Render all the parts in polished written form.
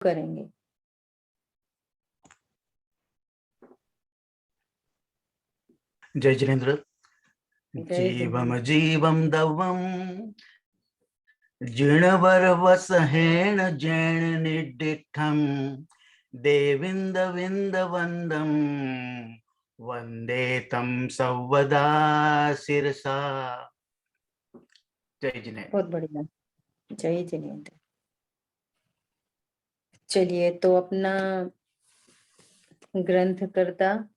करेंगे। जय जिनेन्द्र। जय जीवम जिनेन्द्र। जीवम दवम जिणवर वसहेण जैन निडिठम देविंद विंद वंदम वंदे तम सवदा शिरसा। जय जिनेन्द्र। बहुत बढ़िया। जय जिनेन्द्र। चलिए, तो अपना ग्रंथकर्ता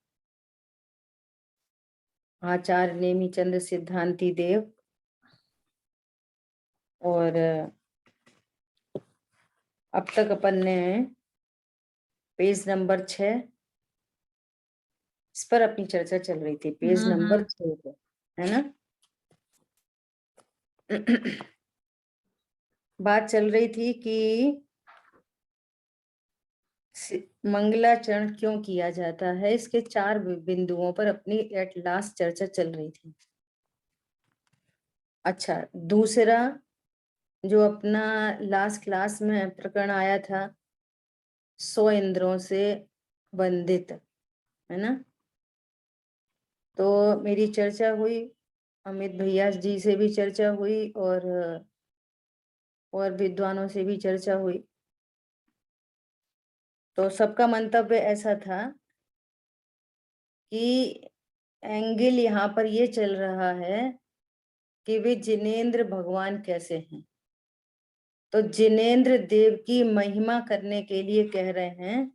आचार्य नेमिचंद सिद्धांति देव और अब तक अपन ने पेज नंबर 6 इस पर अपनी चर्चा चल रही थी। पेज नंबर 6 पे, है ना। बात चल रही थी कि मंगलाचरण क्यों किया जाता है, इसके 4 बिंदुओं पर अपनी एट लास्ट चर्चा चल रही थी। अच्छा, दूसरा जो अपना लास्ट क्लास में प्रकरण आया था 100 इंद्रों से बंधित, है ना। तो मेरी चर्चा हुई, अमित भैया जी से भी चर्चा हुई और विद्वानों से भी चर्चा हुई। तो सबका मंतव्य ऐसा था कि एंगल यहाँ पर ये चल रहा है कि वे जिनेंद्र भगवान कैसे हैं। तो जिनेंद्र देव की महिमा करने के लिए कह रहे हैं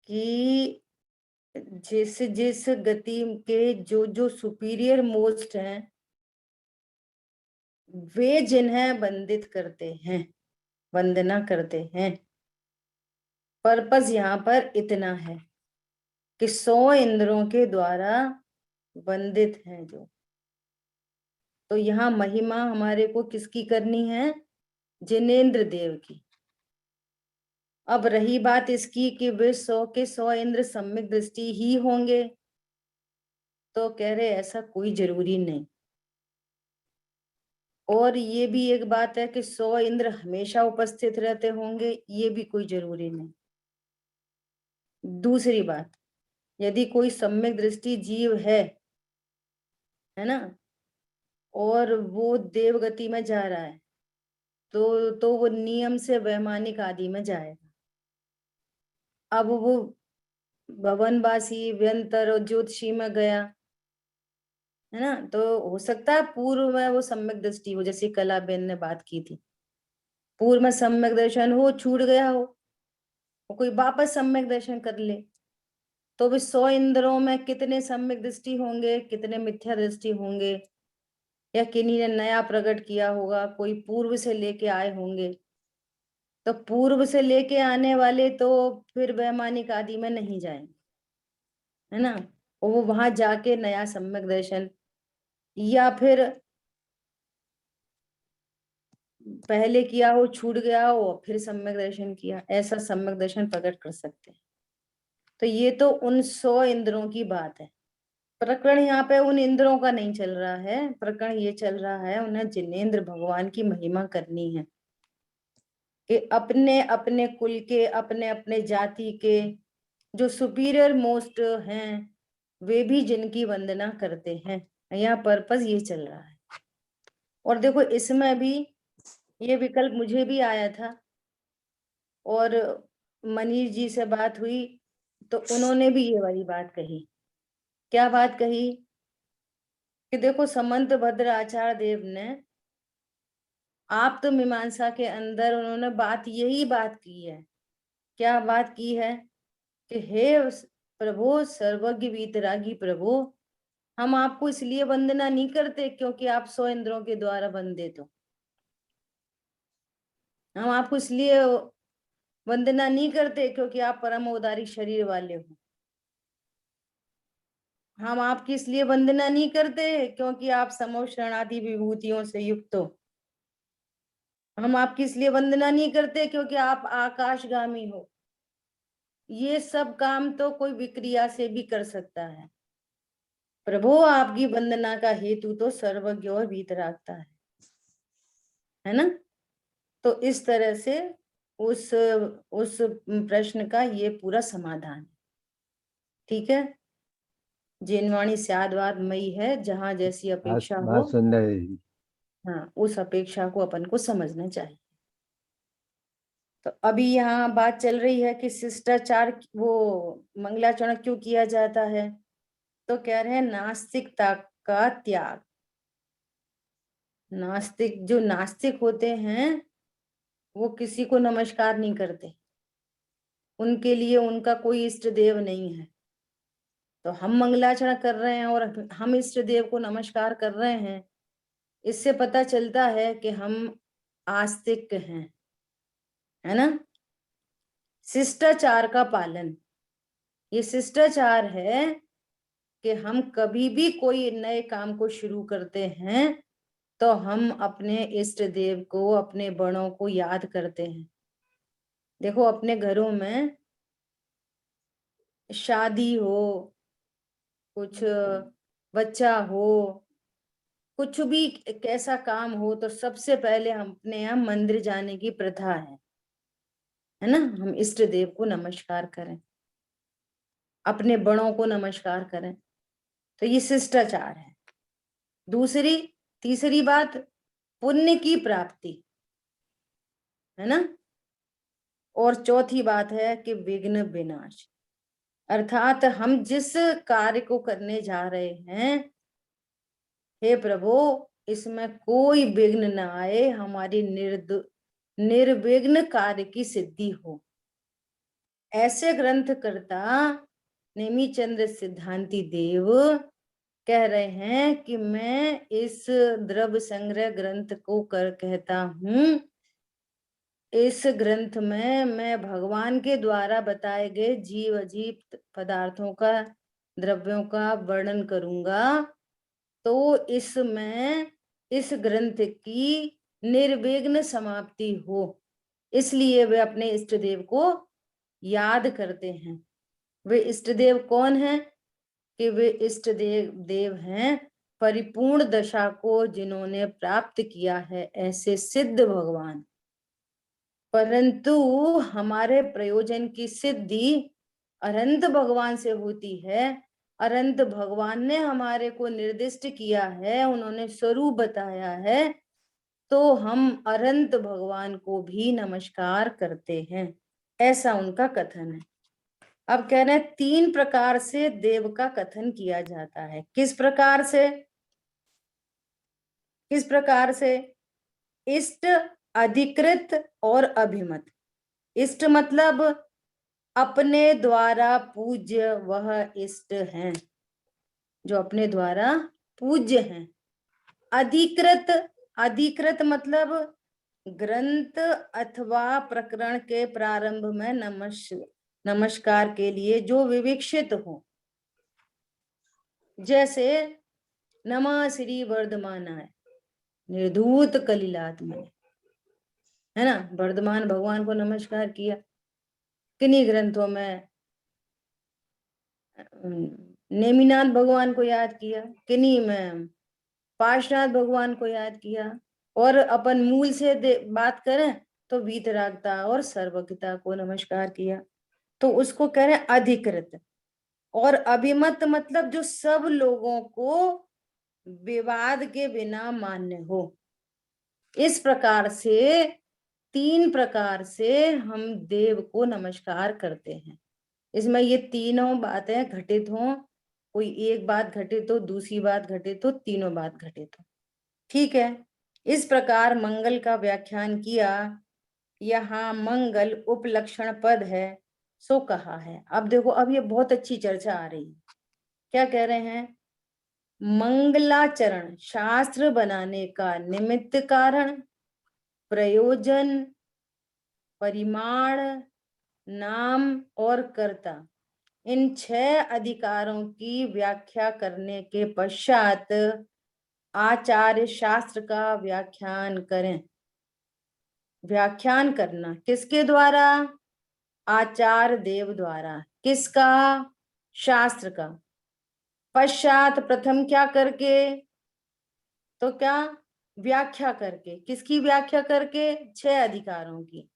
कि जिस जिस गति के जो जो सुपीरियर मोस्ट हैं वे जिन्हें वंदित करते हैं, वंदना करते हैं। पर्पस यहाँ पर इतना है कि 100 इंद्रों के द्वारा वंदित हैं जो। तो यहाँ महिमा हमारे को किसकी करनी है? जिनेंद्र देव की। अब रही बात इसकी कि वे 100 के 100 इंद्र सम्यक दृष्टि ही होंगे, तो कह रहे ऐसा कोई जरूरी नहीं। और ये भी एक बात है कि 100 इंद्र हमेशा उपस्थित रहते होंगे, ये भी कोई जरूरी नहीं। दूसरी बात, यदि कोई सम्यक दृष्टि जीव है ना, और वो देवगति में जा रहा है, तो वो नियम से वैमानिक आदि में जाएगा। अब वो भवनवासी, व्यंतर और ज्योतिषी में गया, है ना, तो हो सकता है पूर्व में वो सम्यक दृष्टि हो, जैसे कलाबेन ने बात की थी, पूर्व में सम्यक दर्शन हो, छूट गया हो, कोई वापस सम्यक दर्शन कर ले, तो भी 100 इंद्रों में कितने सम्यक दृष्टि होंगे, कितने मिथ्या दृष्टि होंगे, या किन्हीं ने नया प्रकट किया होगा, कोई पूर्व से लेके आए होंगे। तो पूर्व से लेके आने वाले तो फिर वैमानिक आदि में नहीं जाएंगे, है ना। वो वहां जाके नया सम्यक दर्शन, या फिर पहले किया हो, छूट गया हो, फिर सम्यक दर्शन किया, ऐसा सम्यक दर्शन प्रकट कर सकते हैं। तो ये तो उन 100 इंद्रों की बात है। प्रकरण यहाँ पे उन इंद्रों का नहीं चल रहा है, प्रकरण ये चल रहा है उन्हें जिनेंद्र भगवान की महिमा करनी है कि अपने अपने कुल के, अपने अपने जाति के जो सुपीरियर मोस्ट हैं, वे भी जिनकी वंदना करते हैं। यहाँ पर्पस ये चल रहा है। और देखो, इसमें भी ये विकल्प मुझे भी आया था, और मनीष जी से बात हुई तो उन्होंने भी ये वाली बात कही। क्या बात कही? कि देखो, समंत भद्र आचार्य देव ने आप तो मीमांसा के अंदर उन्होंने यही बात की है। क्या बात की है? कि हे प्रभु, सर्वज्ञ वीतरागी प्रभु, हम आपको इसलिए वंदना नहीं करते क्योंकि आप 100 इंद्रों के द्वारा वंदित हो। हम आपको इसलिए वंदना नहीं करते क्योंकि आप परम उदारी शरीर वाले हो। हम आपकी इसलिए वंदना नहीं करते क्योंकि आप समो शरणादि विभूतियों से युक्त हो। हम आपकी इसलिए वंदना नहीं करते क्योंकि आप आकाशगामी हो। ये सब काम तो कोई विक्रिया से भी कर सकता है। प्रभु, आपकी वंदना का हेतु तो सर्वज्ञ और वीतरागता है ना। तो इस तरह से उस प्रश्न का ये पूरा समाधान है। ठीक है, जिनवाणी स्यादवाद मई है, जहां जैसी अपेक्षा हो, बहुत सुंदर है जी। हाँ, उस अपेक्षा को अपन को समझना चाहिए। तो अभी यहाँ बात चल रही है कि शिष्टाचार वो मंगलाचरण क्यों किया जाता है, तो कह रहे हैं नास्तिकता का त्याग। नास्तिक, जो नास्तिक होते हैं वो किसी को नमस्कार नहीं करते, उनके लिए उनका कोई इष्ट देव नहीं है। तो हम मंगलाचरण कर रहे हैं और हम इष्ट देव को नमस्कार कर रहे हैं, इससे पता चलता है कि हम आस्तिक हैं, है ना। शिष्टाचार का पालन, ये शिष्टाचार है कि हम कभी भी कोई नए काम को शुरू करते हैं तो हम अपने इष्ट देव को, अपने बड़ों को याद करते हैं। देखो, अपने घरों में शादी हो, कुछ बच्चा हो, कुछ भी कैसा काम हो, तो सबसे पहले हम अपने यहाँ मंदिर जाने की प्रथा है ना। हम इष्ट देव को नमस्कार करें, अपने बड़ों को नमस्कार करें, तो ये शिष्टाचार है। तीसरी बात, पुण्य की प्राप्ति, है ना। और चौथी बात है कि विघ्न विनाश, अर्थात हम जिस कार्य को करने जा रहे हैं, हे प्रभु, इसमें कोई विघ्न ना आए, हमारी निर्विघ्न कार्य की सिद्धि हो। ऐसे ग्रंथकर्ता नेमिचंद्र सिद्धांति देव कह रहे हैं कि मैं इस द्रव्य संग्रह ग्रंथ को कहता हूं, इस ग्रंथ में मैं भगवान के द्वारा बताए गए जीव अजीव पदार्थों का, द्रव्यों का वर्णन करूंगा। तो इसमें इस ग्रंथ की निर्विघ्न समाप्ति हो, इसलिए वे अपने इष्ट देव को याद करते हैं। वे इष्ट देव कौन हैं? कि वे इष्ट देव हैं परिपूर्ण दशा को जिन्होंने प्राप्त किया है, ऐसे सिद्ध भगवान। परंतु हमारे प्रयोजन की सिद्धि अनंत भगवान से होती है। अनंत भगवान ने हमारे को निर्दिष्ट किया है, उन्होंने स्वरूप बताया है, तो हम अनंत भगवान को भी नमस्कार करते हैं, ऐसा उनका कथन है। अब कह रहे हैं 3 प्रकार से देव का कथन किया जाता है। किस प्रकार से? किस प्रकार से? इष्ट, अधिकृत और अभिमत। इष्ट मतलब अपने द्वारा पूज्य वह इष्ट हैं, जो अपने द्वारा पूज्य हैं। अधिकृत, अधिकृत मतलब ग्रंथ अथवा प्रकरण के प्रारंभ में नमस्कार के लिए जो विवक्षित हो, जैसे नमः श्री वर्धमानाय निर्धूत कलिलात्मने, है ना। वर्धमान भगवान को नमस्कार किया। किन्हीं ग्रंथों में नेमिनाथ भगवान को याद किया, किन्हीं में पार्श्वनाथ भगवान को याद किया। और अपन मूल से बात करें तो वीतरागता और सर्वज्ञता को नमस्कार किया, तो उसको कह रहे हैं अधिकृत। और अभिमत मतलब जो सब लोगों को विवाद के बिना मान्य हो। इस प्रकार से 3 प्रकार से हम देव को नमस्कार करते हैं। इसमें ये तीनों बातें घटित हों, कोई एक बात घटित हो, दूसरी बात घटित हो, तीनों बात घटित हो। ठीक है, इस प्रकार मंगल का व्याख्यान किया। यहाँ मंगल उपलक्षण पद है, सो कहा है। अब देखो, अब ये बहुत अच्छी चर्चा आ रही है। क्या कह रहे हैं? मंगलाचरण शास्त्र बनाने का निमित्त कारण, प्रयोजन, परिमाण, नाम और कर्ता, इन 6 अधिकारों की व्याख्या करने के पश्चात आचार्य शास्त्र का व्याख्यान करें। व्याख्यान करना किसके द्वारा? आचार्य देव द्वारा। किसका? शास्त्र का। पश्चात प्रथम क्या करके? तो क्या? व्याख्या करके। किसकी व्याख्या करके? 6 अधिकारों की।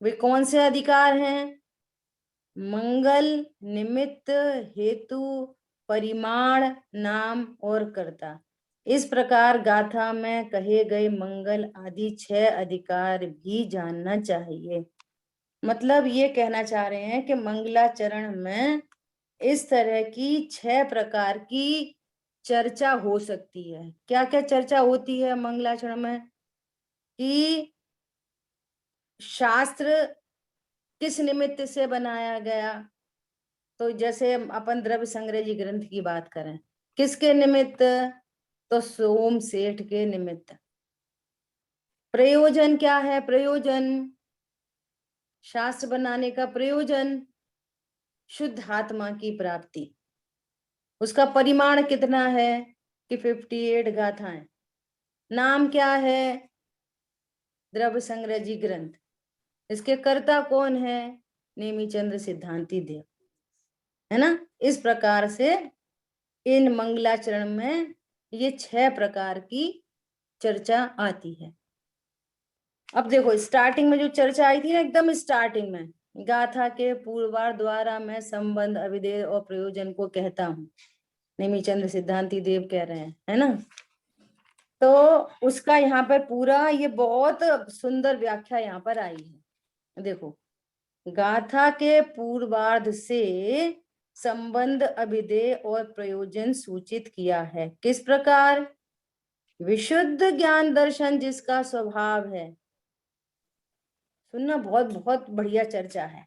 वे कौन से अधिकार हैं? मंगल, निमित्त, हेतु, परिमाण, नाम और कर्ता। इस प्रकार गाथा में कहे गए मंगल आदि 6 अधिकार भी जानना चाहिए। मतलब ये कहना चाह रहे हैं कि मंगलाचरण में इस तरह की 6 प्रकार की चर्चा हो सकती है। क्या क्या चर्चा होती है मंगलाचरण में? कि शास्त्र किस निमित्त से बनाया गया, तो जैसे अपन द्रव्य संग्रह जी ग्रंथ की बात करें, किसके निमित्त? तो सोम सेठ के निमित्त। प्रयोजन क्या है? प्रयोजन, शास्त्र बनाने का प्रयोजन शुद्ध आत्मा की प्राप्ति। उसका परिमाण कितना है? कि 58 गाथाएं। नाम क्या है? द्रव्य संग्रह जी ग्रंथ। इसके कर्ता कौन है? नेमीचंद्र सिद्धांति देव, है ना। इस प्रकार से इन मंगलाचरण में ये 6 प्रकार की चर्चा आती है। अब देखो स्टार्टिंग में जो चर्चा आई थी ना, एकदम स्टार्टिंग में, गाथा के पूर्वार्ध द्वारा मैं संबंध, अभिधेय और प्रयोजन को कहता हूँ, नेमीचंद्र सिद्धांति देव कह रहे हैं, है ना। तो उसका यहाँ पर पूरा ये बहुत सुंदर व्याख्या यहाँ पर आई है। देखो, गाथा के पूर्वार्ध से संबंध, अभिधेय और प्रयोजन सूचित किया है। किस प्रकार? विशुद्ध ज्ञान दर्शन जिसका स्वभाव है। सुनना, बहुत बहुत बढ़िया चर्चा है।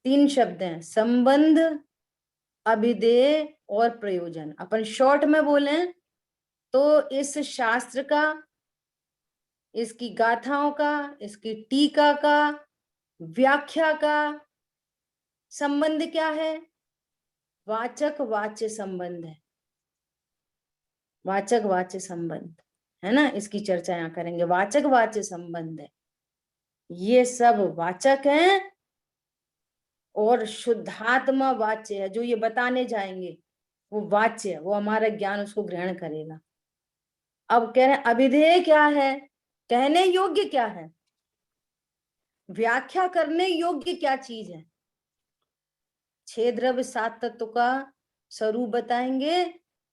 3 शब्द हैं, संबंध, अभिधेय और प्रयोजन। अपन शॉर्ट में बोलें तो इस शास्त्र का, इसकी गाथाओं का, इसकी टीका का, व्याख्या का संबंध क्या है? वाचक वाच्य संबंध है। वाचक वाच्य संबंध, है ना। इसकी चर्चा यहाँ करेंगे। वाचक वाच्य संबंध है, ये सब वाचक हैं और शुद्धात्मा वाच्य है। जो ये बताने जाएंगे वो वाच्य है, वो हमारा ज्ञान उसको ग्रहण करेगा। अब कह रहे हैं अभिधेय क्या है? कहने योग्य क्या है? व्याख्या करने योग्य क्या चीज है? 6 द्रव्य 7 तत्व का स्वरूप बताएंगे,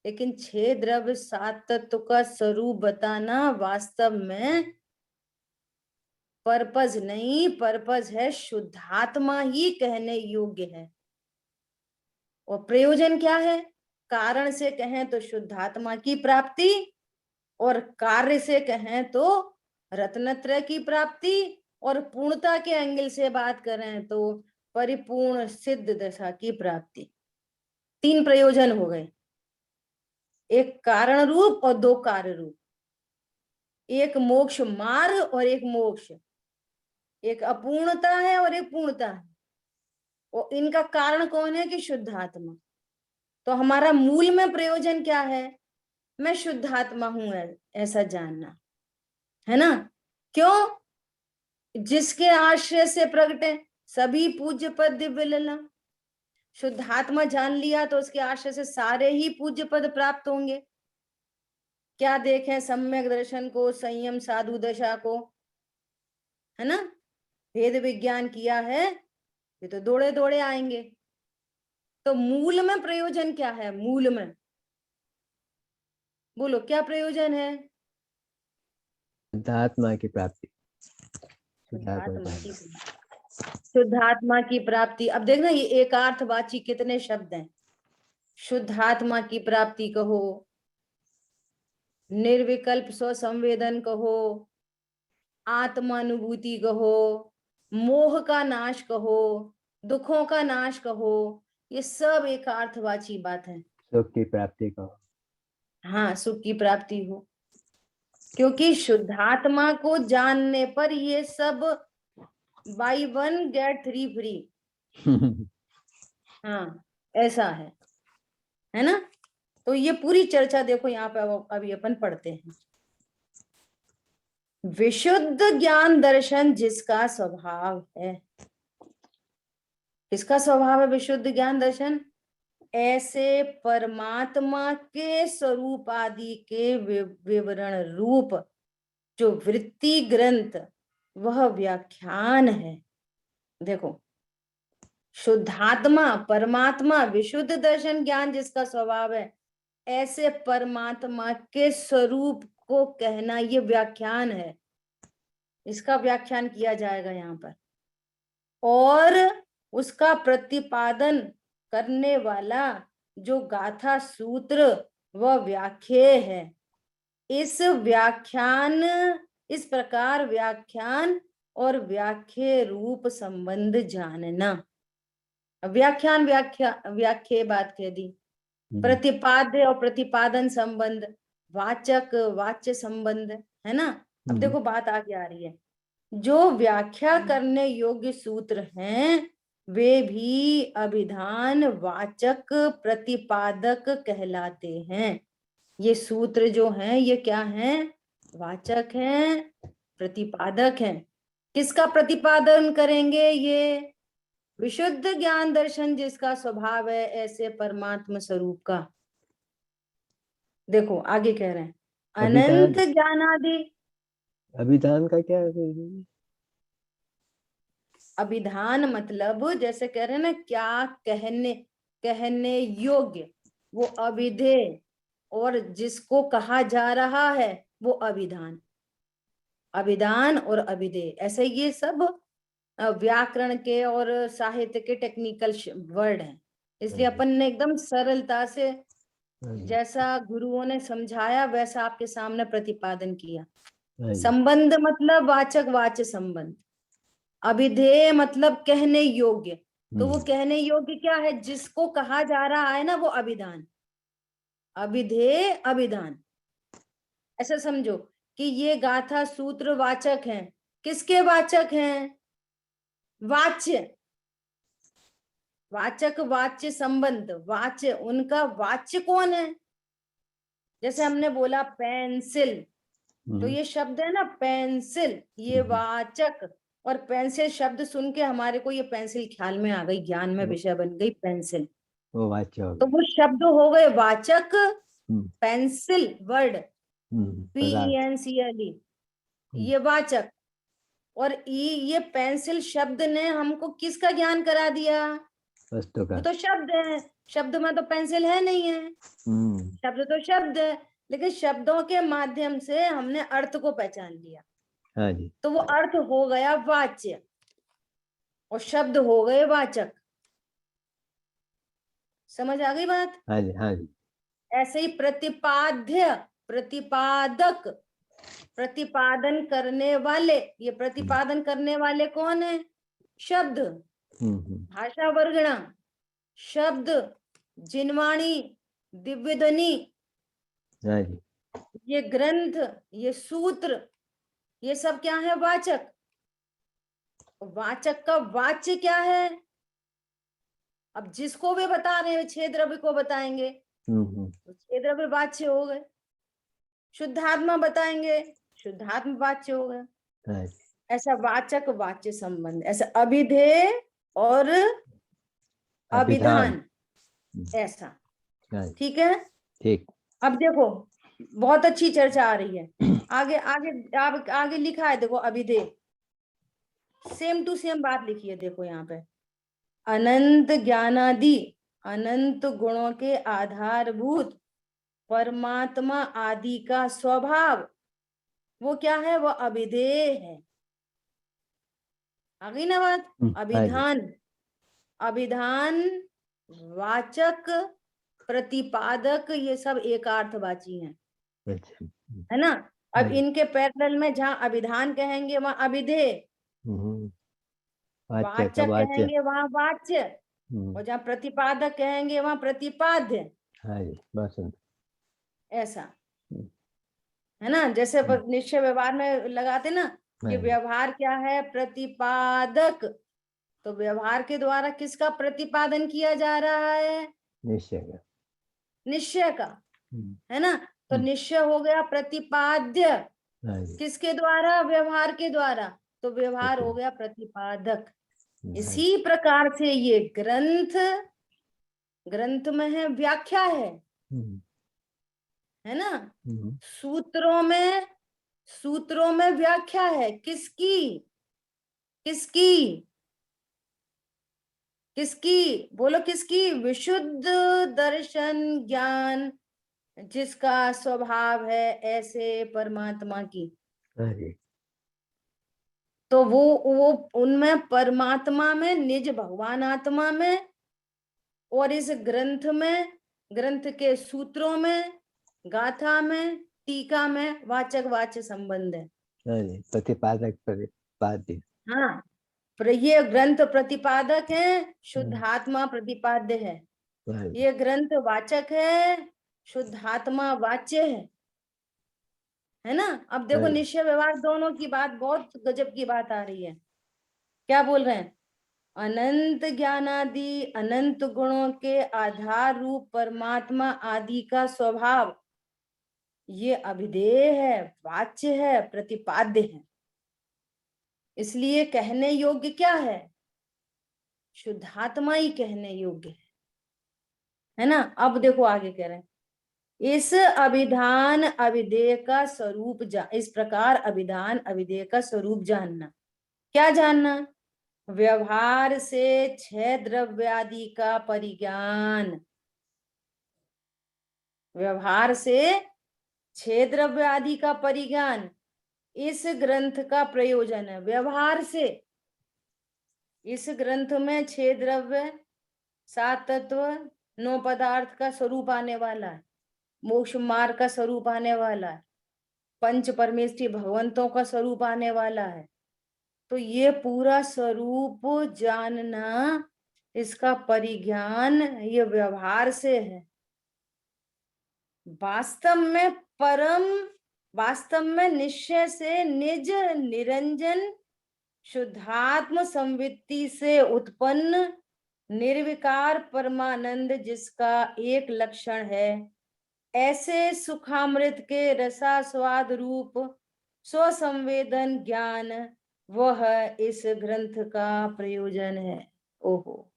लेकिन 6 द्रव्य 7 तत्व का स्वरूप बताना वास्तव में पर्पज नहीं, पर्पज है शुद्धात्मा ही कहने योग्य है। और प्रयोजन क्या है? कारण से कहें तो शुद्धात्मा की प्राप्ति, और कार्य से कहें तो रत्नत्रय की प्राप्ति, और पूर्णता के एंगल से बात करें तो परिपूर्ण सिद्ध दशा की प्राप्ति। 3 प्रयोजन हो गए, एक कारण रूप और 2 कार्य रूप, एक मोक्ष मार्ग और एक मोक्ष, एक अपूर्णता है और एक पूर्णता है। और इनका कारण कौन है? कि शुद्धात्मा। तो हमारा मूल में प्रयोजन क्या है? मैं शुद्धात्मा हूं ऐसा जानना, है ना। क्यों? जिसके आश्रय से प्रगटे सभी पूज्य पद दिव्य लीला। शुद्धात्मा जान लिया तो उसके आश्रय से सारे ही पूज्य पद प्राप्त होंगे। क्या देखें? सम्यक दर्शन को, संयम, साधु दशा को, है ना। वेद विज्ञान किया है, ये तो दौड़े दौड़े आएंगे। तो मूल में प्रयोजन क्या है? मूल में बोलो क्या प्रयोजन है? शुद्धात्मा की प्राप्ति। शुद्धात्मा की, शुद्धात्मा की प्राप्ति। अब देखना ये एकार्थवाची कितने शब्द हैं। शुद्धात्मा की प्राप्ति कहो, निर्विकल्प स्वसंवेदन कहो, आत्मानुभूति कहो, मोह का नाश कहो, दुखों का नाश कहो, ये सब एकार्थवाची बात है। सुख की प्राप्ति कहो। हाँ, सुख की प्राप्ति हो, क्योंकि शुद्धात्मा को जानने पर ये सब बाई 1 get 3 फ्री। हाँ, ऐसा है ना। तो ये पूरी चर्चा देखो यहाँ पे अभी अपन पढ़ते हैं। विशुद्ध ज्ञान दर्शन जिसका स्वभाव है। किसका स्वभाव है विशुद्ध ज्ञान दर्शन? ऐसे परमात्मा के स्वरूप आदि के विवरण रूप जो वृत्ति ग्रंथ वह व्याख्यान है। देखो, शुद्धात्मा परमात्मा विशुद्ध दर्शन ज्ञान जिसका स्वभाव है, ऐसे परमात्मा के स्वरूप को कहना ये व्याख्यान है। इसका व्याख्यान किया जाएगा यहाँ पर, और उसका प्रतिपादन करने वाला जो गाथा सूत्र वह व्याख्या है। इस प्रकार व्याख्यान और व्याख्या रूप संबंध जानना। व्याख्यान व्याख्या बात कह दी, प्रतिपाद्य और प्रतिपादन संबंध, वाचक वाच्य संबंध, है ना। अब देखो बात आगे आ रही है, जो व्याख्या करने योग्य सूत्र हैं वे भी अभिधान वाचक प्रतिपादक कहलाते हैं। ये सूत्र जो हैं ये क्या हैं? वाचक हैं, प्रतिपादक हैं। किसका प्रतिपादन करेंगे? ये विशुद्ध ज्ञान दर्शन जिसका स्वभाव है ऐसे परमात्मा स्वरूप का। देखो आगे कह रहे हैं, अनंत ज्ञानादि। अभिधान का क्या है? अभिधान मतलब जैसे कह रहे हैं ना, क्या कहने योग्य, वो अभिधेय, और जिसको कहा जा रहा है वो अभिधान। अभिधान और अभिधेय, ऐसे ये सब व्याकरण के और साहित्य के टेक्निकल वर्ड हैं, इसलिए अपन ने एकदम सरलता से जैसा गुरुओं ने समझाया वैसा आपके सामने प्रतिपादन किया। संबंध मतलब वाचक वाच्य संबंध, अभिधेय मतलब कहने योग्य। तो वो कहने योग्य क्या है? जिसको कहा जा रहा है ना वो अभिधान, अभिधेय अभिधान। ऐसा समझो कि ये गाथा सूत्र वाचक हैं। किसके वाचक हैं? वाच्य, वाचक वाच्य संबंध, वाच्य, उनका वाच्य कौन है? जैसे हमने बोला पेंसिल, तो ये शब्द है ना पेंसिल, ये वाचक, और पेंसिल शब्द सुन के हमारे को ये पेंसिल ख्याल में आ गई, ज्ञान में विषय बन गई पेंसिल, वो वाच्य हो तो गया। वो शब्द हो गए वाचक। पेंसिल वर्ड PENCLE, ये वाचक। और ये पेंसिल शब्द ने हमको किसका ज्ञान करा दिया? वस्तु का। वो तो शब्द है, शब्द में तो पेंसिल है नहीं है, शब्द तो शब्द है, लेकिन शब्दों के माध्यम से हमने अर्थ को पहचान लिया। हाँ जी। तो वो अर्थ हो गया वाच्य और शब्द हो गए वाचक। समझ आ गई बात? हाँ जी, हाँ जी। ऐसे ही प्रतिपाद्य, प्रतिपादक, प्रतिपादन करने वाले। ये प्रतिपादन करने वाले कौन है? शब्द, भाषा वर्गणा, शब्द, जिनवाणी, दिव्य ध्वनि, हाँ जी। ये ग्रंथ, ये सूत्र, ये सब क्या है? वाचक। वाचक का वाच्य क्या है? अब जिसको भी बता रहे हैं छह द्रव्य को बताएंगे, तो छह द्रव्य वाच्य हो गए। शुद्धात्मा बताएंगे, शुद्धात्मा वाच्य हो गए। हाँ जी। ऐसा वाचक वाच्य संबंध, ऐसा अभिधेय और अभिधान, ऐसा। हाँ जी। ठीक है, ठीक। अब देखो बहुत अच्छी चर्चा आ रही है। आगे आगे आगे लिखा है, देखो अभिधेय, सेम टू सेम बात लिखी है। देखो यहाँ पे, अनंत ज्ञानादि, अनंत गुणों के आधारभूत परमात्मा आदि का स्वभाव वो क्या है? वो अभिधेय है। आ गई ना बात? अभिधान, अभिधान, वाचक, प्रतिपादक, ये सब एकार्थवाची हैं, है ना। अब इनके पैरेलल में जहां अभिधान कहेंगे वहां अभिधेय, वाचक कहेंगे वहां वाच्य, और जहां प्रतिपादक कहेंगे वहां प्रतिपाद्य। हाँ जी, बस ऐसा है ना। जैसे निश्चय व्यवहार में लगाते ना कि व्यवहार क्या है? प्रतिपादक। तो व्यवहार के द्वारा किसका प्रतिपादन किया जा रहा है? निश्चय का। निश्चय का, है ना। तो निश्चय हो गया प्रतिपाद्य, किसके द्वारा? व्यवहार के द्वारा। तो व्यवहार हो गया प्रतिपादक। इसी प्रकार से ये ग्रंथ, ग्रंथ में है व्याख्या है ना। सूत्रों में व्याख्या है, किसकी? किसकी? किसकी? बोलो किसकी? विशुद्ध दर्शन ज्ञान जिसका स्वभाव है ऐसे परमात्मा की। हाँ जी, तो वो उनमें परमात्मा में, निज भगवान आत्मा में, और इस ग्रंथ में, ग्रंथ के सूत्रों में, गाथा में, टीका में वाचक वाच्य संबंध है। हाँ जी, प्रतिपादक प्रतिपाद्य। हाँ, पर ये ग्रंथ प्रतिपादक है, शुद्धात्मा प्रतिपाद्य है। हाँ जी, ये ग्रंथ वाचक है, शुद्धात्मा वाच्य है ना। अब देखो हाँ जी, निश्चय व्यवहार दोनों की बात, बहुत गजब की बात आ रही है। क्या बोल रहे हैं? अनंत ज्ञानादि अनंत गुणों के आधार रूप परमात्मा आदि का स्वभाव ये अभिधेय है, वाच्य है, प्रतिपाद्य है। इसलिए कहने योग्य क्या है? शुद्धात्मा ही कहने योग्य है ना। अब देखो आगे कह रहे हैं, इस अभिधान अभिधेय का स्वरूप इस प्रकार अभिधान अभिधेय का स्वरूप जानना। क्या जानना? व्यवहार से छह द्रव्यादि का परिज्ञान। व्यवहार से छह द्रव्य आदि का परिज्ञान इस ग्रंथ का प्रयोजन है। व्यवहार से इस ग्रंथ में छह द्रव्य, सात तत्व, नौ पदार्थ का स्वरूप आने वाला है, मोक्ष मार्ग का स्वरूप आने वाला है, पंच परमेष्ठी भगवंतों का स्वरूप आने वाला है। तो ये पूरा स्वरूप जानना, इसका परिज्ञान ये व्यवहार से है। वास्तव में निश्चय से निज निरंजन शुद्धात्म संवित्ति से उत्पन्न निर्विकार परमानंद जिसका एक लक्षण है, ऐसे सुखामृत के रसास्वाद रूप स्वसंवेदन ज्ञान वह इस ग्रंथ का प्रयोजन है। ओहो,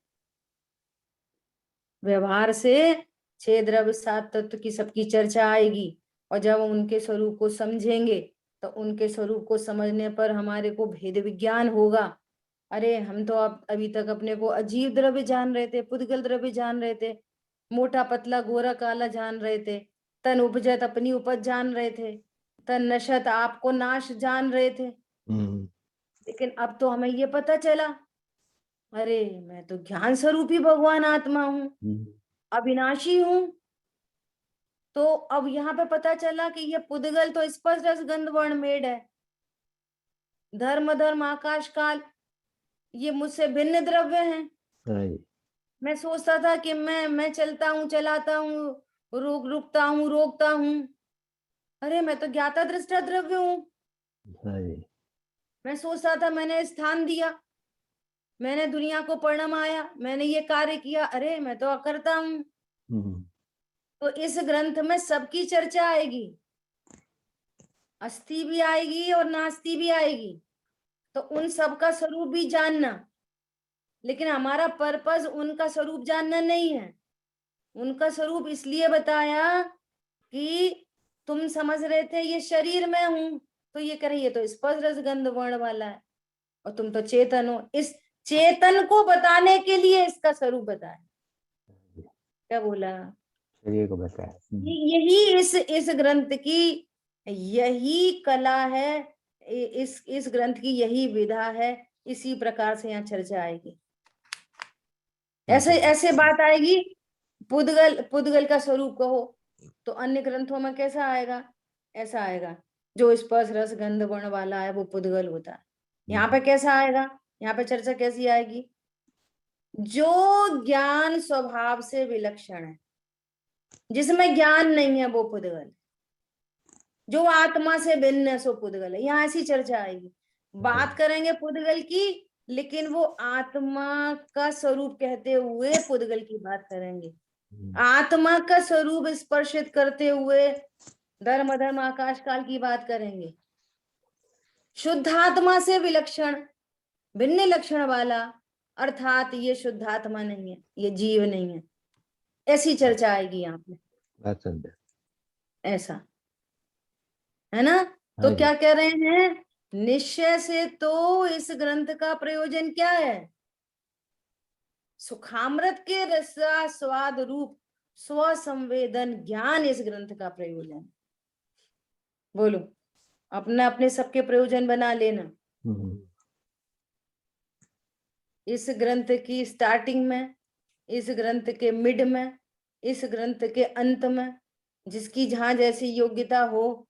व्यवहार से छह द्रव्य सात तत्व की सबकी चर्चा आएगी, और जब उनके स्वरूप को समझेंगे तो उनके स्वरूप को समझने पर हमारे को भेद विज्ञान होगा। अरे हम तो अब अभी तक अपने को अजीब द्रव्य जान रहे थे, पुद्गल द्रव्य जान रहे थे, मोटा पतला गोरा काला जान रहे थे, तन उपजत अपनी उपज जान रहे थे, तन नशत आपको नाश जान रहे थे। लेकिन अब तो हमें ये पता चला, अरे मैं तो ज्ञान स्वरूपी भगवान आत्मा हूँ, अविनाशी हूँ। तो अब यहाँ पे पता चला कि ये पुद्गल तो स्पर्श रस गंध वर्ण मेड है, धर्म धर्म आकाश काल ये मुझसे भिन्न द्रव्य हैं। हाँ जी, मैं सोचता था कि मैं चलता हूँ, चलाता हूँ, रुकता हूँ, रोकता हूँ। अरे मैं तो ज्ञाता दृष्टा द्रव्य हूँ। हाँ जी, मैं सोचता था मैंने स्थान दिया, मैंने दुनिया को परमाया, मैंने ये कार्य किया, अरे मैं तो अकर्ता हूँ। तो इस ग्रंथ में सबकी चर्चा आएगी, अस्थि भी आएगी और नास्ति भी आएगी, तो उन सब का स्वरूप भी जानना। लेकिन हमारा पर्पस उनका स्वरूप जानना नहीं है। उनका स्वरूप इसलिए बताया कि तुम समझ रहे थे ये शरीर में हूं, तो ये कह रही है तो स्पर्श रस गंध वर्ण वाला है, और तुम तो चेतन हो। इस चेतन को बताने के लिए इसका स्वरूप बताया। क्या बोला? शरीर को बताया। यही इस ग्रंथ की यही कला है, इस ग्रंथ की यही विधा है। इसी प्रकार से यहाँ चर्चा आएगी, ऐसे ऐसे बात आएगी। पुद्गल का स्वरूप कहो तो अन्य ग्रंथों में कैसा आएगा? ऐसा आएगा, जो स्पर्श रस गंध वर्ण वाला है वो पुद्गल होता है। यहाँ पे कैसा आएगा? यहाँ पे चर्चा कैसी आएगी? जो ज्ञान स्वभाव से विलक्षण है, जिसमें ज्ञान नहीं है वो पुद्गल, जो आत्मा से भिन्न है सो पुद्गल है। यहाँ ऐसी चर्चा आएगी। बात करेंगे पुद्गल की, लेकिन वो आत्मा का स्वरूप कहते हुए पुद्गल की बात करेंगे। आत्मा का स्वरूप स्पर्शित करते हुए धर्म धर्म आकाश काल की बात करेंगे। शुद्धात्मा से विलक्षण भिन्न लक्षण वाला, अर्थात ये शुद्धात्मा नहीं है, ये जीव नहीं है। ऐसी चर्चा आएगी यहाँ पे, ऐसा है ना। तो क्या कह रहे हैं? निश्चय से तो इस ग्रंथ का प्रयोजन क्या है? सुखामृत के रसा स्वाद रूप स्व संवेदन ज्ञान इस ग्रंथ का प्रयोजन। बोलो, अपने अपने सबके प्रयोजन बना लेना। इस ग्रंथ की स्टार्टिंग में, इस ग्रंथ के मिड में, इस ग्रंथ के अंत में, जिसकी जहां जैसी योग्यता हो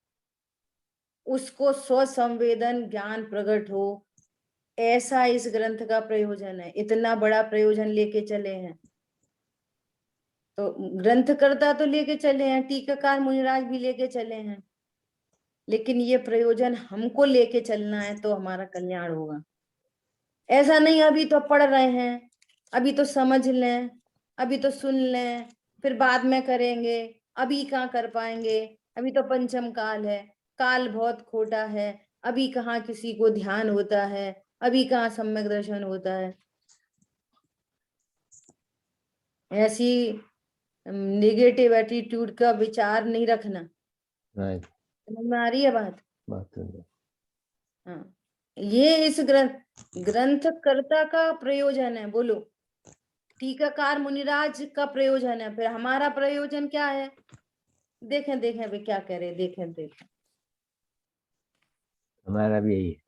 उसको स्व संवेदन ज्ञान प्रकट हो, ऐसा इस ग्रंथ का प्रयोजन है। इतना बड़ा प्रयोजन लेके चले हैं। तो ग्रंथकर्ता तो लेके चले हैं, टीकाकार मुनिराज भी लेके चले हैं, लेकिन ये प्रयोजन हमको लेके चलना है तो हमारा कल्याण होगा। ऐसा नहीं अभी तो पढ़ रहे हैं, अभी तो समझ लें, अभी तो सुन लें, फिर बाद में करेंगे, अभी कहाँ कर पाएंगे, अभी तो पंचम काल है, काल बहुत खोटा है, अभी कहाँ किसी को ध्यान होता है, अभी कहाँ सम्यक दर्शन होता है। ऐसी नेगेटिव एटीट्यूड का विचार नहीं रखना। समझ में आ रही है बात? हाँ, ये इस ग्रंथकर्ता का प्रयोजन है। बोलो, टीकाकार मुनिराज का प्रयोजन है। फिर हमारा प्रयोजन क्या है? देखें देखें वे क्या कह रहे, देखें देखें। हमारा भी यही है।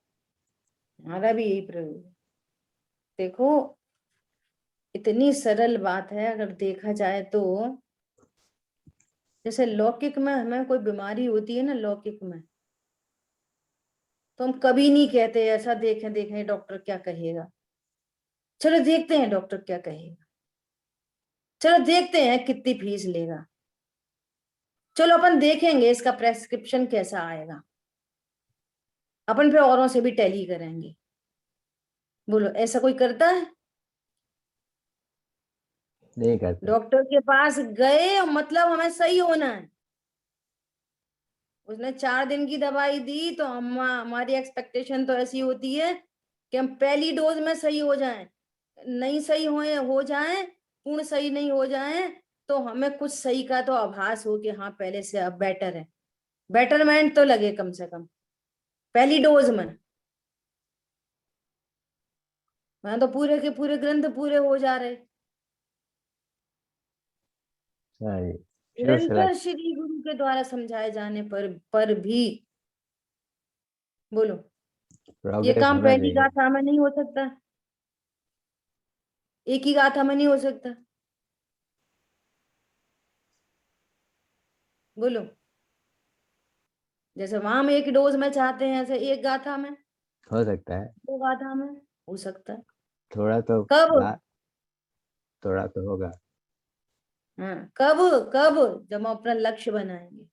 हमारा भी यही प्रयोजन। देखो, इतनी सरल बात है अगर देखा जाए तो। जैसे लौकिक में हमें कोई बीमारी होती है ना, लौकिक में, तो हम कभी नहीं कहते ऐसा देखें देखें डॉक्टर क्या कहेगा, चलो देखते हैं डॉक्टर क्या कहेगा, चलो देखते हैं कितनी फीस लेगा, चलो अपन देखेंगे इसका प्रेस्क्रिप्शन कैसा आएगा, अपन फिर औरों से भी टैली करेंगे। बोलो, ऐसा कोई करता है? नहीं करता। डॉक्टर के पास गए मतलब हमें सही होना है। उसने 4 दिन की दवाई दी तो हमारी एक्सपेक्टेशन तो ऐसी होती है कि हम पहली डोज में सही हो जाएं। नहीं सही हो जाएं, पूर्ण सही नहीं हो जाएं, तो हमें कुछ सही का तो आभास हो कि हाँ पहले से अब बेटर है, बेटरमेंट तो लगे कम से कम पहली डोज में। वहां तो पूरे के पूरे ग्रंथ पूरे हो जा रहे। निरंतर श्री गुरु के द्वारा समझाए जाने पर भी, बोलो, ये काम पहली गाथा में नहीं हो सकता, एक ही गाथा में नहीं हो सकता। बोलो, जैसे वहां हम एक डोज में चाहते हैं ऐसे एक गाथा में हो सकता है, 2 गाथा में हो सकता है। थोड़ा तो कब? थोड़ा तो होगा। हाँ, कब? कब? जब हम अपना लक्ष्य बनाएंगे।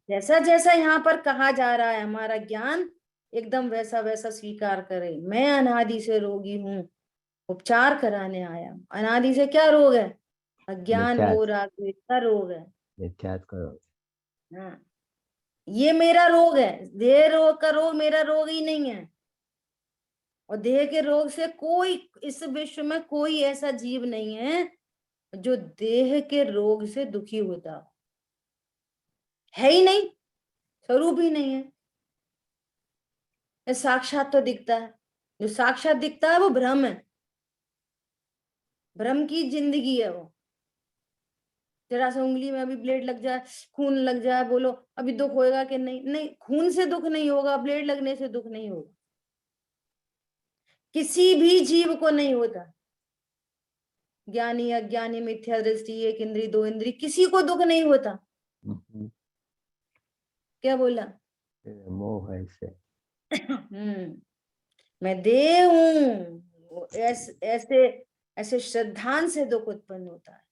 जैसा जैसा यहाँ पर कहा जा रहा है हमारा ज्ञान एकदम वैसा वैसा स्वीकार करे। मैं अनादि से रोगी हूँ, उपचार कराने आया हूँ। अनादि से क्या रोग है? अज्ञान मोह राग द्वेष का रोग है। मिथ्यात करो। हाँ, ये मेरा रोग है। देह रोग का रोग मेरा रोग ही नहीं है। और देह के रोग से कोई इस विश्व में कोई ऐसा जीव नहीं है जो देह के रोग से दुखी होता है ही नहीं, स्वरूप ही नहीं है। साक्षात तो दिखता है, जो साक्षात दिखता है वो भ्रम है, भ्रम की जिंदगी है वो। जरा सा उंगली में अभी ब्लेड लग जाए, खून लग जाए, बोलो अभी दुख होएगा कि नहीं? नहीं, खून से दुख नहीं होगा, ब्लेड लगने से दुख नहीं होगा, किसी भी जीव को नहीं होता। ज्ञानी अज्ञानी मिथ्या दृष्टि एक इंद्री दो इंद्री किसी को दुख नहीं होता। क्या बोला? मोह है इससे। मैं देह हूं, ऐसे ऐसे श्रद्धान से दुख उत्पन्न होता है।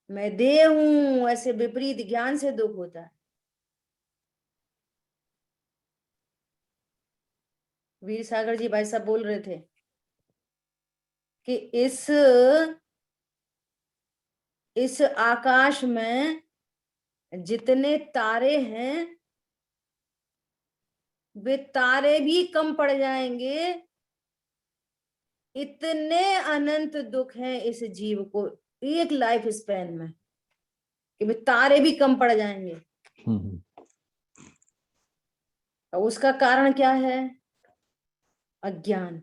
मैं देह हूं, ऐसे विपरीत ज्ञान से दुख होता है। वीर सागर जी भाई साहब बोल रहे थे कि इस आकाश में जितने तारे हैं वे तारे भी कम पड़ जाएंगे, इतने अनंत दुख हैं इस जीव को एक लाइफ स्पैन में कि वे तारे भी कम पड़ जाएंगे। और उसका कारण क्या है? अज्ञान।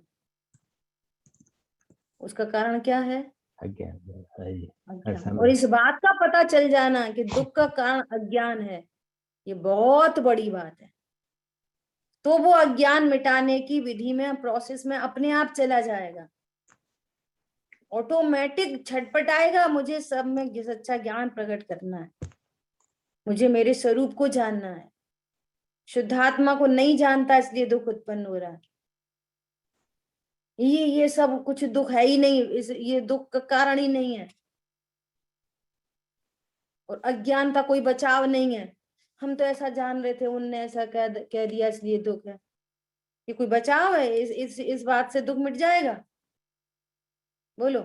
उसका कारण क्या है? अज्ञान। हाँ जी। अज्ञान। समय और इस बात का पता चल जाना कि दुख का कारण अज्ञान है, ये बहुत बड़ी बात है। तो वो अज्ञान मिटाने की विधि में, प्रोसेस में अपने आप चला जाएगा, ऑटोमेटिक छटपटाएगा, मुझे सब में सच्चा ज्ञान प्रकट करना है, मुझे मेरे स्वरूप को जानना है। शुद्धात्मा को नहीं जानता, इसलिए दुख उत्पन्न हो रहा है। ये सब कुछ दुख है ही नहीं, ये दुख का कारण ही नहीं है। और अज्ञान का कोई बचाव नहीं है। हम तो ऐसा जान रहे थे, उनने ऐसा कह दिया इसलिए दुख है। ये कोई बचाव है? इस बात से दुख मिट जाएगा? बोलो।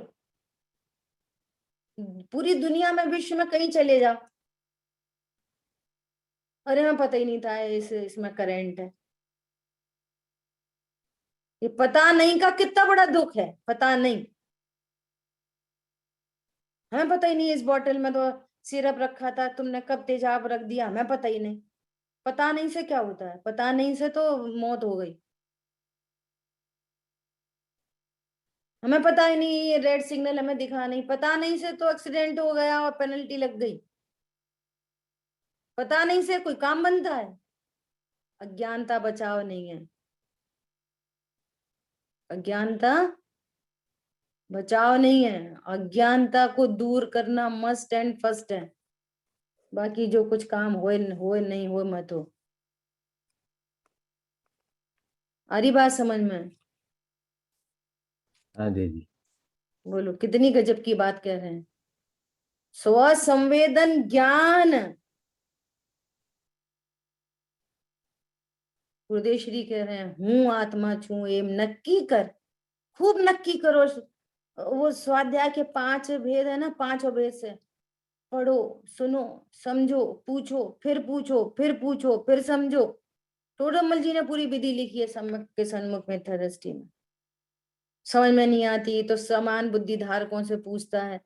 पूरी दुनिया में, विश्व में कहीं चले जाओ, अरे हमें पता ही नहीं था इसमें करंट है। ये पता नहीं का कितना बड़ा दुख है। पता नहीं, हमें पता ही नहीं इस बोतल में तो सिरप रखा था, तुमने कब तेजाब रख दिया, हमें पता ही नहीं। पता नहीं से क्या होता है? पता नहीं से तो मौत हो गई। हमें पता ही नहीं, ये रेड सिग्नल हमें दिखा नहीं, पता नहीं से तो एक्सीडेंट हो गया और पेनल्टी लग गई। पता नहीं से कोई काम बनता है? अज्ञानता बचाव नहीं है। अज्ञानता बचाव नहीं है। अज्ञानता को दूर करना मस्ट एंड फर्स्ट है। बाकी जो कुछ काम होए नहीं हो मत हो। आ रही बात समझ में? हाँ जी। बोलो, कितनी गजब की बात कह रहे हैं। स्व संवेदन ज्ञान। गुरुदेव श्री कह रहे हैं, हूं आत्मा छू एम नक्की कर। खूब नक्की करो। वो स्वाध्याय के 5 भेद है ना, 5 भेद से पढ़ो, सुनो, समझो, पूछो, फिर पूछो, फिर पूछो, फिर समझो। टोडरमल जी ने पूरी विधि लिखी है सम्यक के सन्मुख में थर्स्टी में। समझ में नहीं आती तो समान बुद्धि धारकों से पूछता है,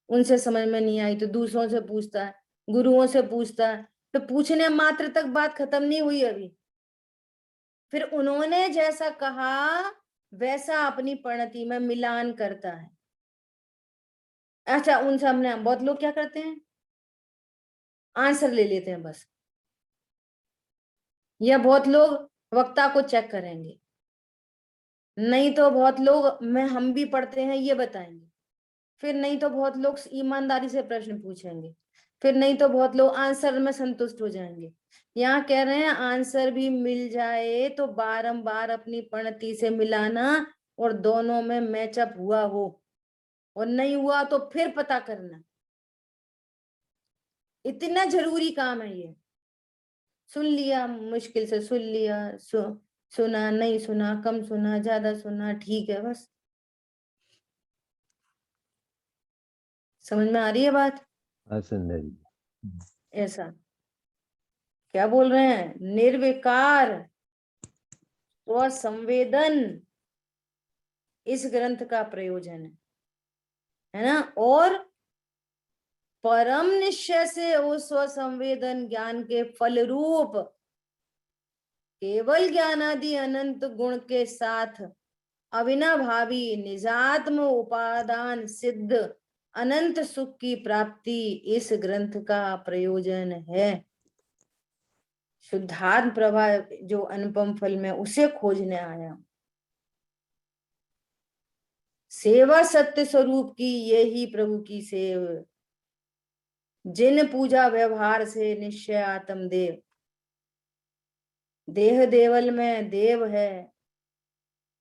उनसे समझ में नहीं आई तो दूसरों से पूछता है, गुरुओं से पूछता है। तो पूछने मात्र तक बात खत्म नहीं हुई अभी। फिर उन्होंने जैसा कहा वैसा अपनी परिणति में मिलान करता है। अच्छा, उन सामने बहुत लोग क्या करते हैं, आंसर ले लेते हैं बस, या बहुत लोग वक्ता को चेक करेंगे, नहीं तो बहुत लोग मैं हम भी पढ़ते हैं ये बताएंगे, फिर नहीं तो बहुत लोग ईमानदारी से प्रश्न पूछेंगे, फिर नहीं तो बहुत लोग आंसर में संतुष्ट हो जाएंगे। यहाँ कह रहे हैं आंसर भी मिल जाए तो बारंबार अपनी परिणति से मिलाना, और दोनों में मैचअप हुआ हो, और नहीं हुआ तो फिर पता करना। इतना जरूरी काम है ये। सुन लिया, मुश्किल से सुन लिया, सुना नहीं सुना, कम सुना, ज्यादा सुना, ठीक है बस। समझ में आ रही है बात? हाँ सुंदर जी। ऐसा क्या बोल रहे हैं, निर्विकार स्व संवेदन इस ग्रंथ का प्रयोजन है ना। और परम निश्चय से उस स्व संवेदन ज्ञान के फल रूप केवल ज्ञानादि अनंत गुण के साथ अविनाभावी निजात्म उपादान सिद्ध अनंत सुख की प्राप्ति इस ग्रंथ का प्रयोजन है। शुद्धात्म प्रभा जो अनुपम फल में, उसे खोजने आया। सेवा सत्य स्वरूप की यही प्रभु की सेव, जिन पूजा व्यवहार से निश्चय आत्म देव। देह देवल में देव है,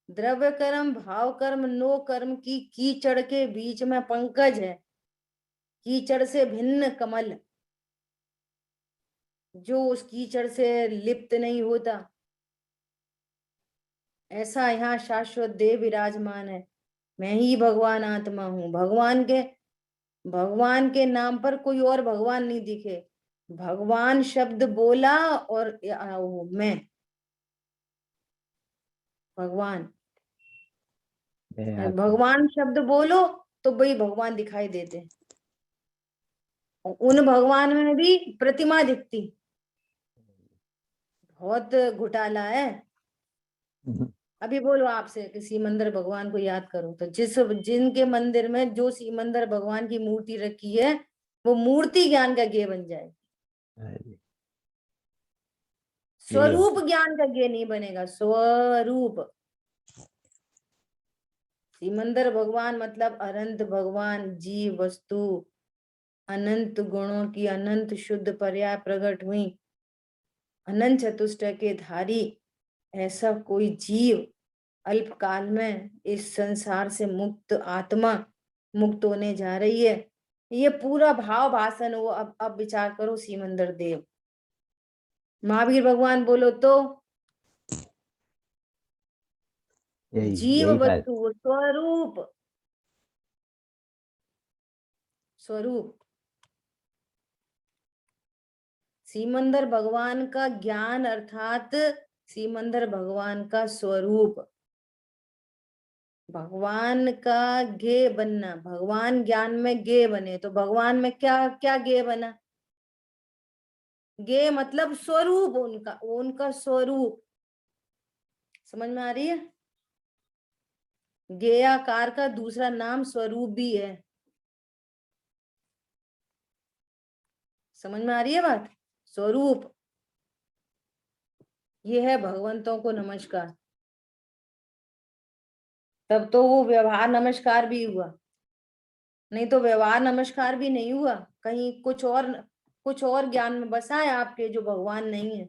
द्रव्य कर्म भाव कर्म नो कर्म की कीचड़ के बीच में पंकज है, कीचड़ से भिन्न कमल, जो उस कीचड़ से लिप्त नहीं होता, ऐसा यहाँ शाश्वत देव विराजमान है। मैं ही भगवान आत्मा हूं। भगवान के नाम पर कोई और भगवान नहीं दिखे। भगवान शब्द बोला और मैं भगवान, मैं आत्मा। भगवान शब्द बोलो तो वही भगवान दिखाई देते। उन भगवान में भी प्रतिमा दिखती, बहुत घोटाला है। अभी बोलो आपसे कि सीमंदर भगवान को याद करो, तो जिनके मंदिर में जो सीमंदर भगवान की मूर्ति रखी है वो मूर्ति ज्ञान का गे बन जाए, स्वरूप ज्ञान का गे नहीं बनेगा। स्वरूप सीमंदर भगवान मतलब अनंत भगवान, जीव वस्तु अनंत गुणों की अनंत शुद्ध पर्याय प्रकट हुई, अनंत चतुष्टय के धारी। ऐसा कोई जीव अल्पकाल में इस संसार से मुक्त आत्मा मुक्त होने जा रही है। ये पूरा भाव भाषण वो अब विचार करो सीमंदर देव। महावीर भगवान बोलो तो जीव यही बात। वस्तु स्वरूप, स्वरूप सीमंदर भगवान का ज्ञान अर्थात सीमंदर भगवान का स्वरूप, भगवान का गे बनना। भगवान ज्ञान में गे बने तो भगवान में क्या क्या गे बना? गे मतलब स्वरूप, उनका उनका स्वरूप। समझ में आ रही है? गेयाकार का दूसरा नाम स्वरूप भी है। समझ में आ रही है बात? स्वरूप ये है भगवंतों को नमस्कार। तब तो वो व्यवहार नमस्कार भी हुआ, नहीं तो व्यवहार नमस्कार भी नहीं हुआ। कहीं कुछ और ज्ञान में बसा है आपके जो भगवान नहीं है।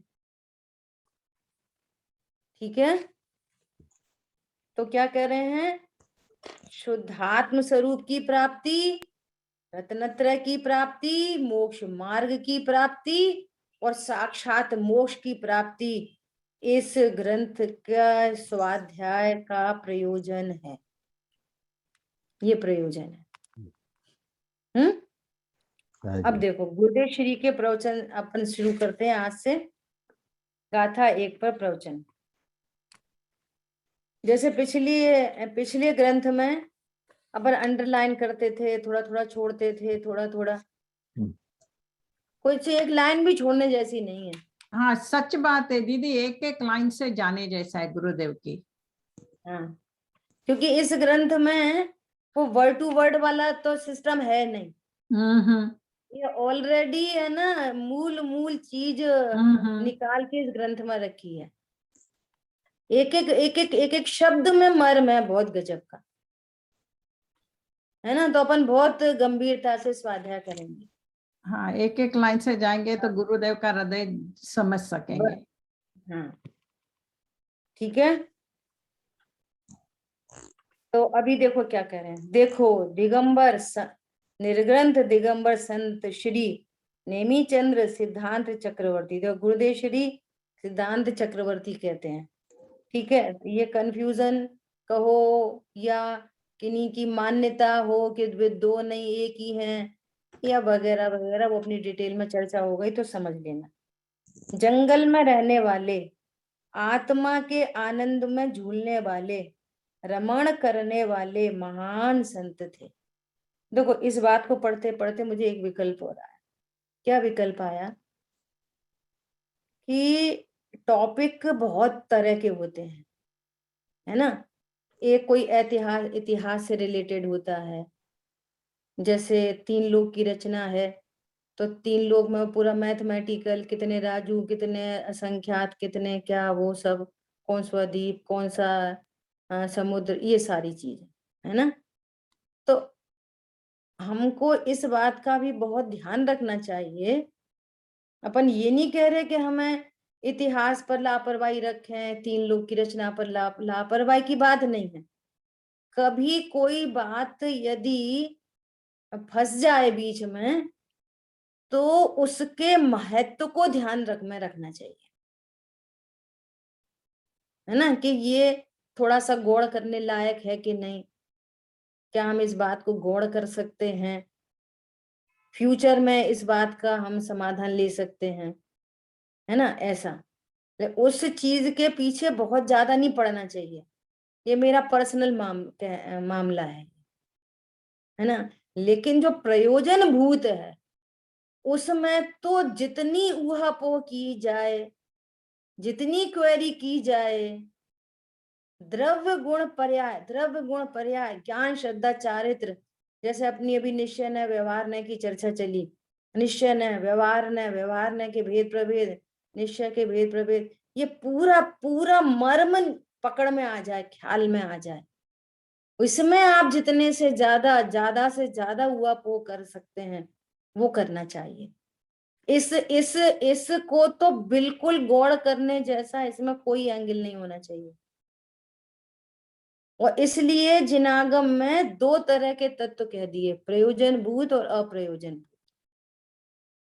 ठीक है, तो क्या कह रहे हैं? शुद्धात्म स्वरूप की प्राप्ति, रत्नत्रय की प्राप्ति, मोक्ष मार्ग की प्राप्ति और साक्षात मोक्ष की प्राप्ति इस ग्रंथ का स्वाध्याय का प्रयोजन है। ये प्रयोजन है। अब देखो गुरुदेव श्री के प्रवचन अपन शुरू करते हैं आज से। गाथा 1 पर प्रवचन। जैसे पिछले ग्रंथ में अपन अंडरलाइन करते थे, थोड़ा थोड़ा छोड़ते थे, थोड़ा थोड़ा, कोई सी एक लाइन भी छोड़ने जैसी नहीं है। हाँ सच बात है दीदी, एक एक लाइन से जाने जैसा है गुरुदेव की। हाँ, क्योंकि इस ग्रंथ में वो वर्ड टू वर्ड वाला तो सिस्टम है नहीं। ये ऑलरेडी है ना, मूल चीज निकाल के इस ग्रंथ में रखी है। एक एक शब्द में मर्म है बहुत गजब का, है ना। तो अपन बहुत गंभीरता से स्वाध्याय करेंगे। हाँ एक एक लाइन से जाएंगे तो गुरुदेव का हृदय समझ सकेंगे। हाँ ठीक है, तो अभी देखो क्या कह रहे हैं। देखो निर्ग्रंथ दिगंबर संत श्री नेमी चंद्र सिद्धांत चक्रवर्ती, तो गुरुदेव श्री सिद्धांत चक्रवर्ती कहते हैं। ठीक है, ये कंफ्यूजन कहो या किन्हीं की मान्यता हो कि वे दो नहीं एक ही हैं या वगैरह वगैरह, वो अपनी डिटेल में चर्चा हो गई तो समझ लेना। जंगल में रहने वाले, आत्मा के आनंद में झूलने वाले, रमण करने वाले महान संत थे। देखो इस बात को पढ़ते पढ़ते मुझे एक विकल्प हो रहा है। क्या विकल्प आया? कि टॉपिक बहुत तरह के होते हैं, है ना। एक कोई इतिहास से रिलेटेड होता है, जैसे 3 लोक की रचना है तो 3 लोक में पूरा मैथमेटिकल, कितने राजू, कितने असंख्यात, कितने क्या, वो सब, कौन सा द्वीप, कौन सा समुद्र, ये सारी चीज है ना। तो हमको इस बात का भी बहुत ध्यान रखना चाहिए। अपन ये नहीं कह रहे कि हमें इतिहास पर लापरवाही रखें, 3 लोक की रचना पर लापरवाही की बात नहीं है। कभी कोई बात यदि फंस जाए बीच में तो उसके महत्व को ध्यान में रखना चाहिए, है ना, कि ये थोड़ा सा गौर करने लायक है कि नहीं, क्या हम इस बात को गौर कर सकते हैं, फ्यूचर में इस बात का हम समाधान ले सकते हैं, है ना। ऐसा उस चीज के पीछे बहुत ज्यादा नहीं पड़ना चाहिए। ये मेरा पर्सनल मामला है ना। लेकिन जो प्रयोजन भूत है उसमें तो जितनी ऊहापोह की जाए जितनी क्वेरी की जाए, द्रव्य गुण पर्याय ज्ञान श्रद्धा चारित्र, जैसे अपनी अभी निश्चय न व्यवहार न की चर्चा चली, निश्चय न व्यवहार न के भेद प्रभेद, निश्चय के भेद प्रभेद, ये पूरा पूरा मर्म पकड़ में आ जाए, ख्याल में आ जाए, इसमें आप जितने से ज्यादा से ज्यादा हुआ पो कर सकते हैं वो करना चाहिए। इसको तो बिल्कुल गौड़ करने जैसा इसमें कोई एंगल नहीं होना चाहिए। और इसलिए जिनागम में दो तरह के तत्व कह दिए, प्रयोजन भूत और अप्रयोजन भूत।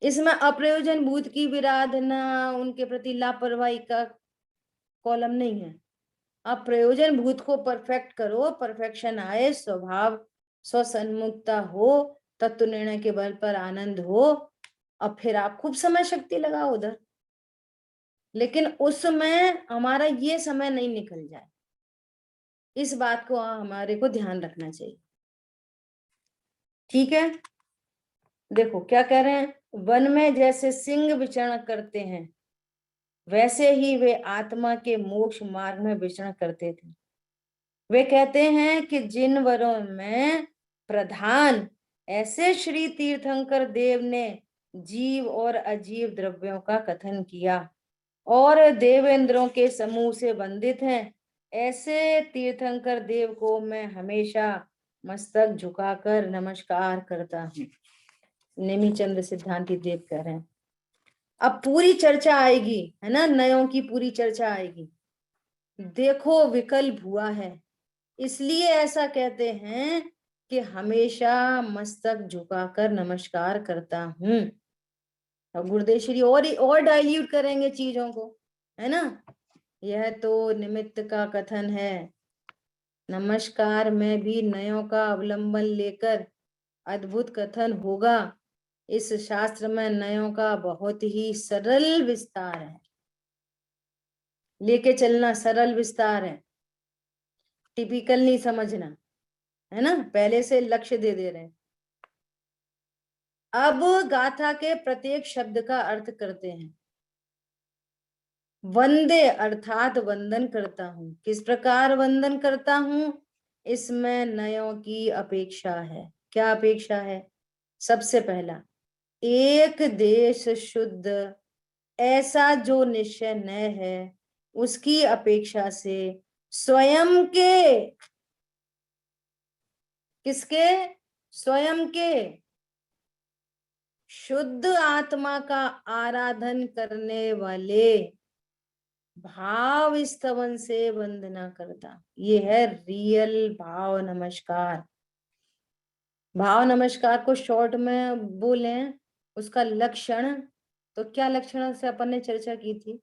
इसमें अप्रयोजन भूत की विराधना, उनके प्रति लापरवाही का कॉलम नहीं है। आप प्रयोजन भूत को परफेक्ट करो, परफेक्शन आए, स्वभाव स्वसन्मुखता हो, तत्व निर्णय के बल पर आनंद हो, अब फिर आप खूब समय शक्ति लगाओ उधर, लेकिन उसमें हमारा ये समय नहीं निकल जाए, इस बात को हमारे को ध्यान रखना चाहिए। ठीक है, देखो क्या कह रहे हैं, वन में जैसे सिंह विचरण करते हैं वैसे ही वे आत्मा के मोक्ष मार्ग में विचरण करते थे। वे कहते हैं कि जिन वरों में प्रधान ऐसे श्री तीर्थंकर देव ने जीव और अजीव द्रव्यों का कथन किया और देवेंद्रों के समूह से बंधित हैं, ऐसे तीर्थंकर देव को मैं हमेशा मस्तक झुकाकर नमस्कार करता हूँ। नेमीचंद्र सिद्धांती देव कह रहे हैं। अब पूरी चर्चा आएगी, है ना, नयों की पूरी चर्चा आएगी। देखो विकल्प हुआ है, इसलिए ऐसा कहते हैं कि हमेशा मस्तक झुकाकर नमस्कार करता हूँ। अब गुरुदेव श्री और डाइल्यूट करेंगे चीजों को, है ना। यह तो निमित्त का कथन है, नमस्कार में भी नयों का अवलंबन लेकर अद्भुत कथन होगा। इस शास्त्र में नयों का बहुत ही सरल विस्तार है, लेके चलना सरल विस्तार है, टिपिकल नहीं समझना, है ना, पहले से लक्ष्य दे रहे हैं। अब गाथा के प्रत्येक शब्द का अर्थ करते हैं। वंदे अर्थात वंदन करता हूं, किस प्रकार वंदन करता हूं, इसमें नयों की अपेक्षा है। क्या अपेक्षा है? सबसे पहला, एक देश शुद्ध ऐसा जो निश्चय न है, उसकी अपेक्षा से स्वयं के, किसके? स्वयं के शुद्ध आत्मा का आराधन करने वाले भाव स्तवन से वंदना करता। ये है रियल भाव नमस्कार। भाव नमस्कार को शॉर्ट में बोले उसका लक्षण, तो क्या लक्षण से अपन ने चर्चा की थी?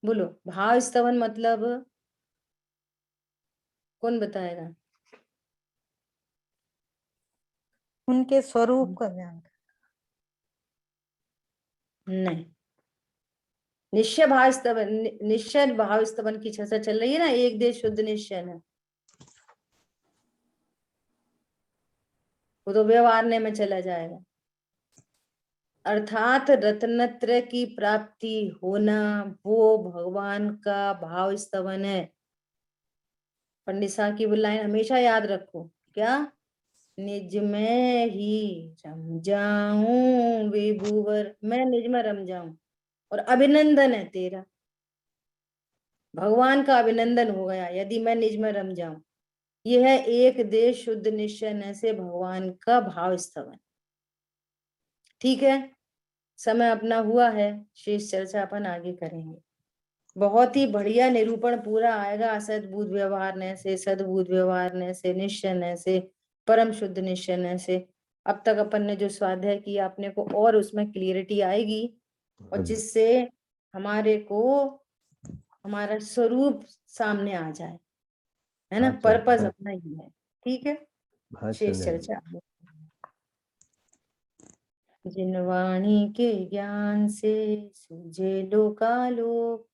बोलो, भाव स्तवन मतलब कौन बताएगा? उनके स्वरूप का ज्ञान। नहीं, निश्चय भाव स्तवन, निश्चय भाव स्तवन की चर्चा चल रही है ना, एक देश शुद्ध निश्चय है, वो तो व्यवहारने में चला जाएगा। अर्थात रत्नत्रय की प्राप्ति होना वो भगवान का भाव स्तवन है। पंडित साहब की वो लाइन हमेशा याद रखो, क्या? निज में ही रम जाऊं विभुवर, मैं निज में रम जाऊं, और अभिनंदन है तेरा, भगवान का अभिनंदन हो गया यदि मैं निज में रम जाऊं। यह है एक देश शुद्ध निश्चय से भगवान का भाव स्तवन। ठीक है, समय अपना हुआ है, शेष चर्चा अपन आगे करेंगे। बहुत ही बढ़िया निरूपण पूरा आएगा, असद्भुत व्यवहार से, सद्भुत व्यवहार से, निश्चय से, परम शुद्ध निश्चय से। अब तक अपन ने जो स्वाध्याय किया अपने को और उसमें क्लियरिटी आएगी, और जिससे हमारे को हमारा स्वरूप सामने आ जाए, है ना, पर्पस अपना ही है। ठीक है, शेष चर्चा। जिनवाणी के ज्ञान से सूझे लोकालोक,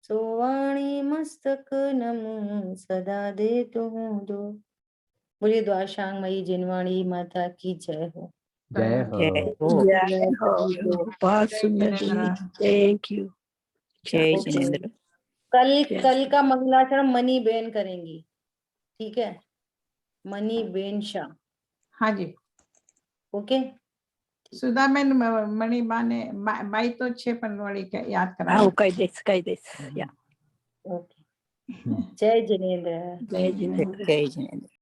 सोवाणी मस्तक नमो सदा दे तुम दो। बोलिए द्वारशांग मई जिनवाणी माता की जय हो। जय हो। बहुत सुंदर जी, थैंक यू। जय ओके। जिनेंद्र। कल का मंगलाचरण मनी बेन करेंगी, ठीक है, मनी बेन शाह। हाँ जी, ओके, सुधा बेन मणिबा ने बाई तो 6 पनवाड़ी का याद करा। हाँ, कई देश या ओके। जय जिनेंद्र। जय जिनेंद्र। जय जिनेंद्र।